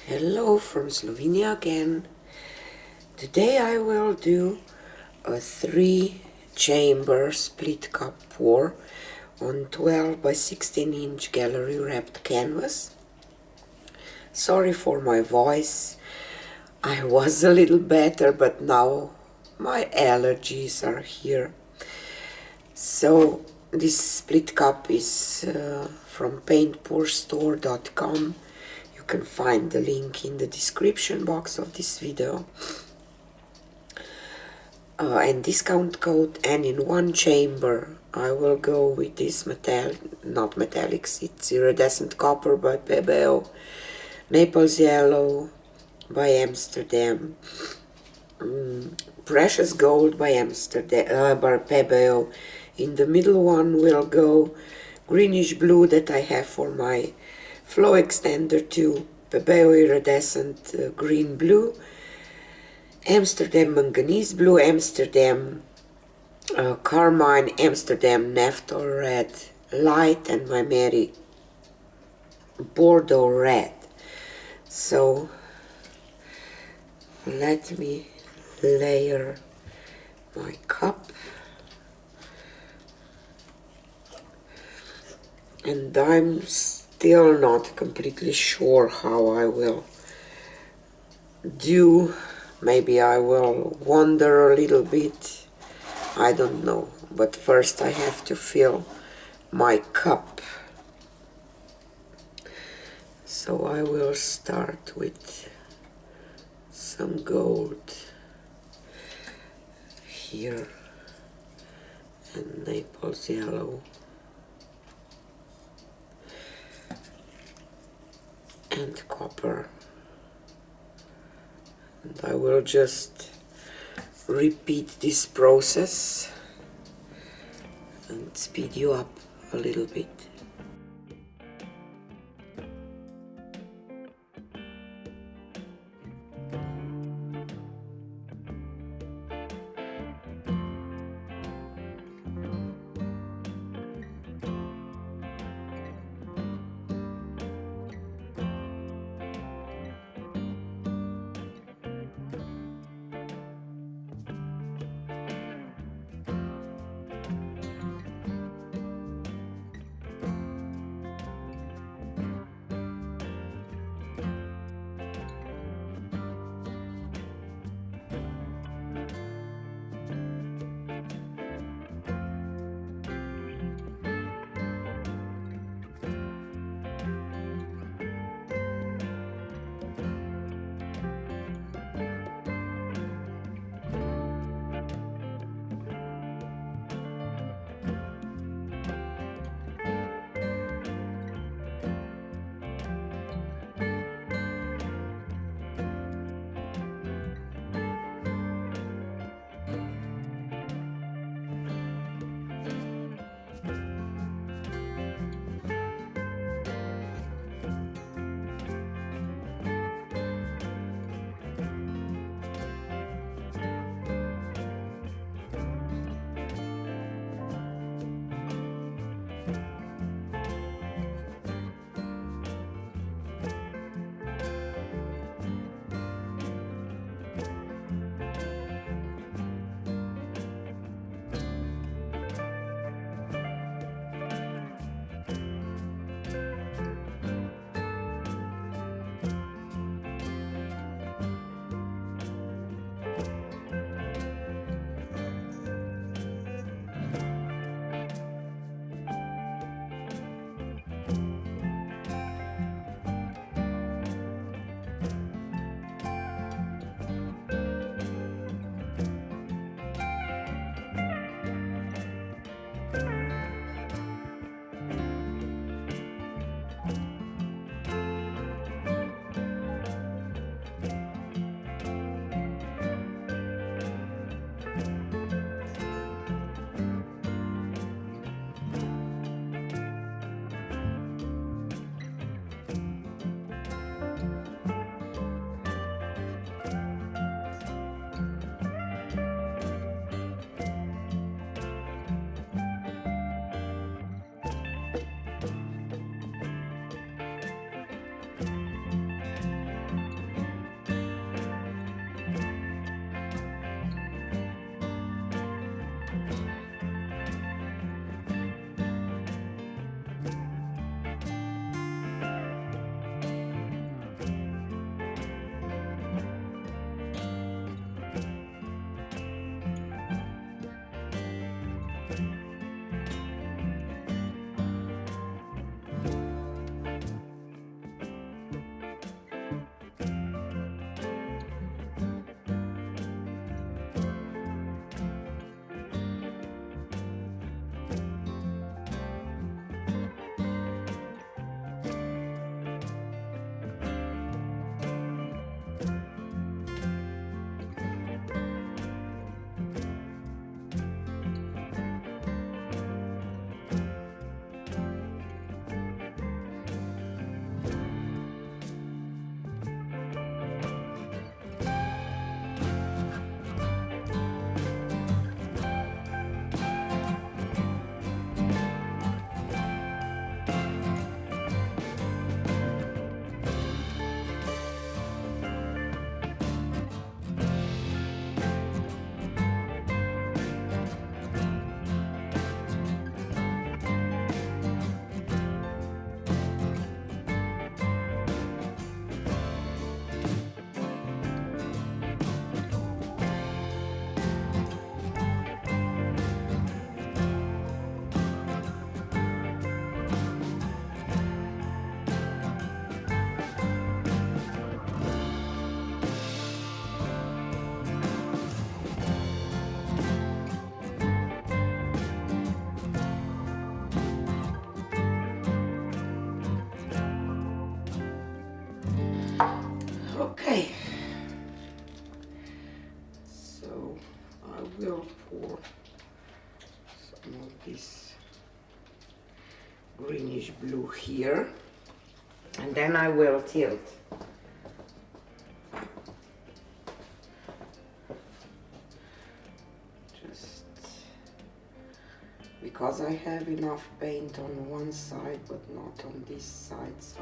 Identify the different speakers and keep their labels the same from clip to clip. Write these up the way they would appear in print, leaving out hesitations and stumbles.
Speaker 1: Hello from Slovenia again. Today I will do a 3-chamber split cup pour on 12 by 16-inch gallery wrapped canvas. Sorry for my voice. I was a little better, but now my allergies are here. So this split cup is from paintpourstore.com. You can find the link in the description box of this video. And discount code, and in one chamber I will go with this not metallics, it's iridescent copper by Pebeo, Naples yellow by Amsterdam, precious gold by by Pebeo. In the middle one will go greenish blue that I have for my flow extender too, Pebeo Iridescent green blue, Amsterdam Manganese blue, Amsterdam Carmine, Amsterdam Napthol red light, and Maimeri Bordeauq red. So let me layer my cup, and I'm still not completely sure how I will do. Maybe I will wander a little bit, I don't know, but first I have to fill my cup. So I will start with some gold here and Naples yellow and copper. And I will just repeat this process and speed you up a little bit. Okay, so I will pour some of this greenish blue here, and then I will tilt. Just because I have enough paint on one side but not on this side, so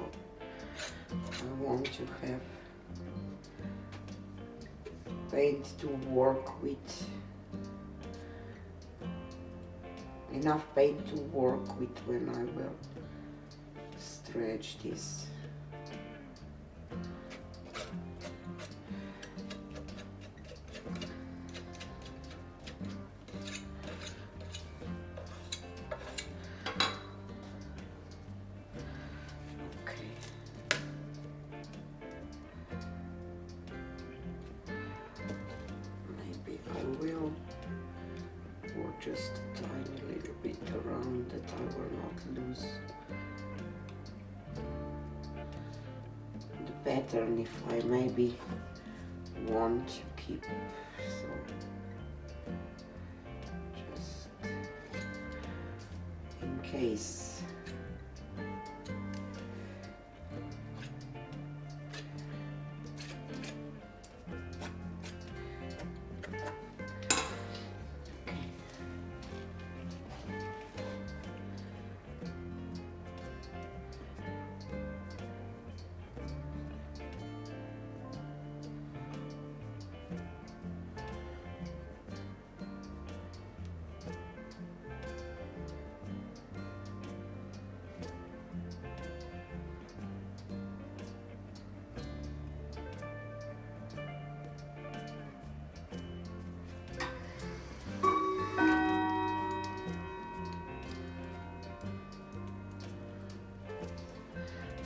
Speaker 1: I want to have paint to work with, enough paint to work with when I will stretch this. Just a tiny little bit around that I will not lose the pattern if I maybe want to keep, so just in case.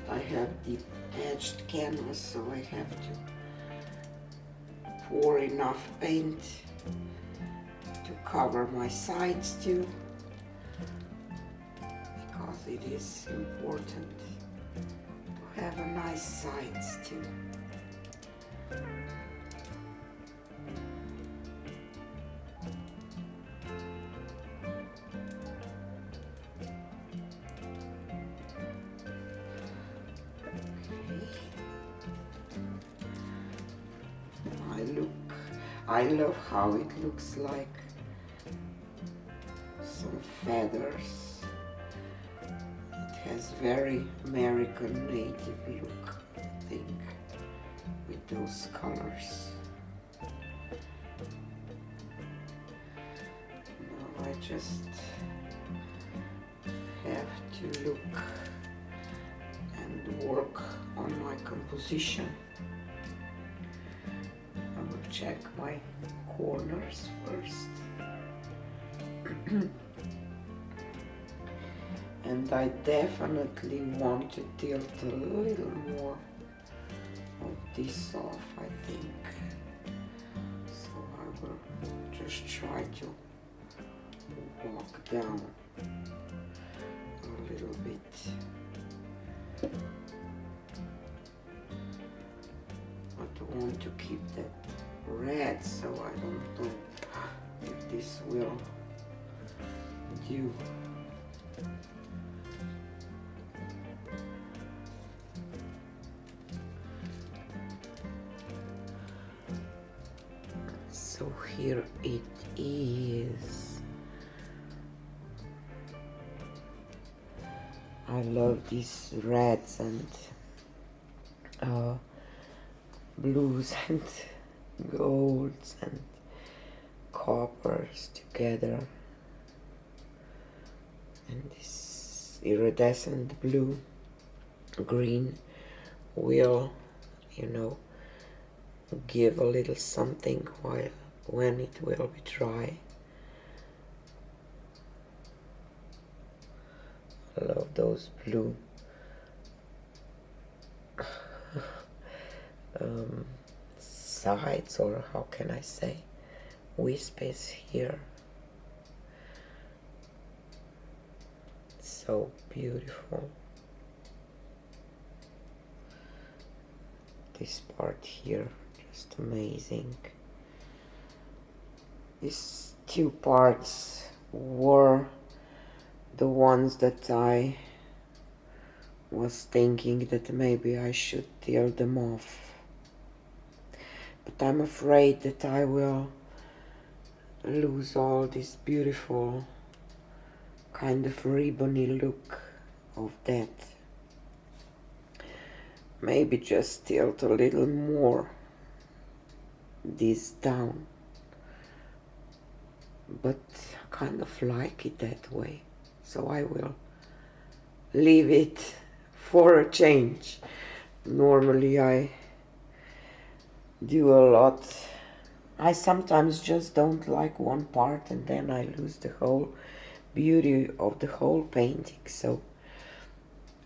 Speaker 1: I have the edged canvas, so I have to pour enough paint to cover my sides too, because it is important to have a nice sides too. I love how it looks like some feathers. It has very American native look, I think, with those colors. Now I just have to look and work on my composition. Check my corners first. And I definitely want to tilt a little more of this off, I think. So I will just try to walk down a little bit. But I want to keep that red, so I don't know if this will do. So here it is. I love these reds and blues and golds and coppers together, and this iridescent blue green will, you know, give a little something while when it will be dry. I love those blue sides, or how can I say, wispes here. So beautiful. this part here, just amazing. These two parts were the ones that I was thinking that maybe I should tear them off, but I'm afraid that I will lose all this beautiful kind of ribbony look of that. Maybe just tilt a little more this down, but I kind of like it that way, so I will leave it for a change. Normally I do a lot. I sometimes just don't like one part and then I lose the whole beauty of the whole painting, so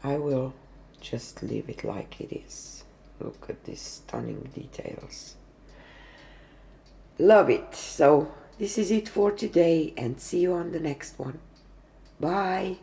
Speaker 1: I will just leave it like it is. Look at these stunning details. Love it. So this is it for today, and see you on the next one. Bye.